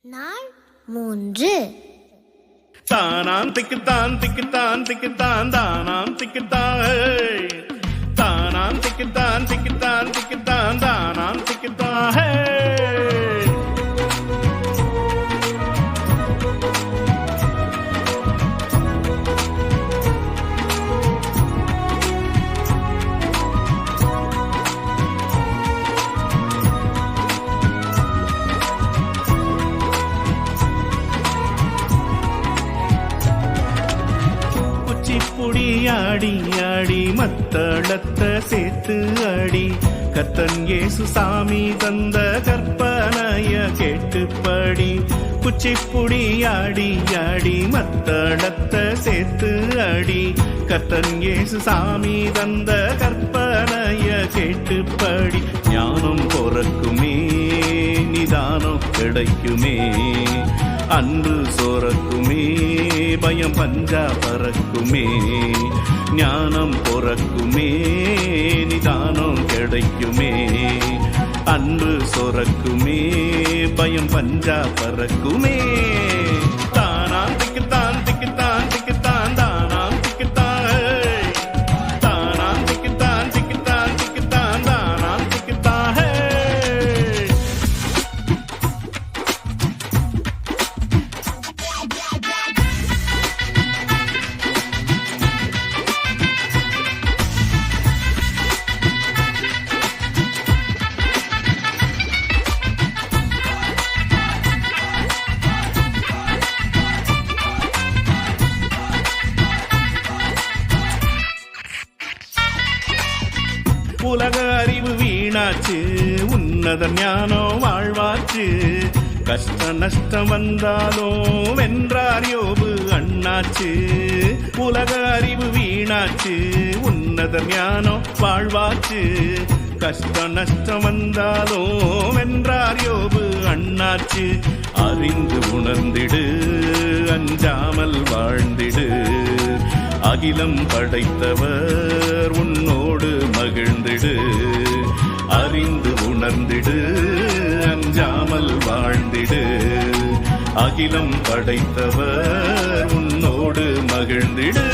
நாள் 3. தானாம் திக்குத்தான் திக்குத்தான் திக்குத்தான் தானாம் திக்குத்தான் தானாம் திக்குத்தான் திக்குத்தான் திக்குத்தான் தானாம் திக்குத்தான் ஆடி ஆடி மத்தளத்தை சேர்த்து ஆடி கர்த்தன் இயேசு சாமி தந்த கற்பனைய கேட்டுப்படி குச்சிப்புடி ஆடி ஆடி மத்தளத்தை சேர்த்து ஆடி கர்த்தன் இயேசு சாமி தந்த கற்பனைய கேட்டுப்படி ஞானம் பொறக்குமே நிதானம் கிடைக்குமே அன்பு சோரக்குமே பயம் பஞ்சா பறக்குமே ஞானம் பொறக்குமே நிதானம் கிடைக்குமே அன்பு சொரக்குமே பயம் பஞ்சா பறக்குமே தானாம் திக்குத்தான் திக்குத்தான் திக்குத்தான் தானாம் திக்குத்தான் தானாம் திக்குத்தான் திக்குத்தான் திக்குத்தான் தானாம் திக்குத்தான் உலக அறிவு வீணாச்சு உன்னத ஞானம் வாழ்வாச்சு கஷ்ட நஷ்டம் வந்தாலும் வென்றார் யோபு அண்ணாச்சு உலக அறிவு வீணாச்சு உன்னத ஞானம் வாழ்வாச்சு கஷ்ட நஷ்டம் வந்தாலும் வென்றார் யோபு அண்ணாச்சு அறிந்து உணர்ந்திடு அஞ்சாமல் வாழ்ந்திடு அகிலம் படைத்தவர் உன்னோடு மகிழ்ந்திடு அறிந்து உணர்ந்திடு அஞ்சாமல் வாழ்ந்திடு அகிலம் படைத்தவர் உன்னோடு மகிழ்ந்திடு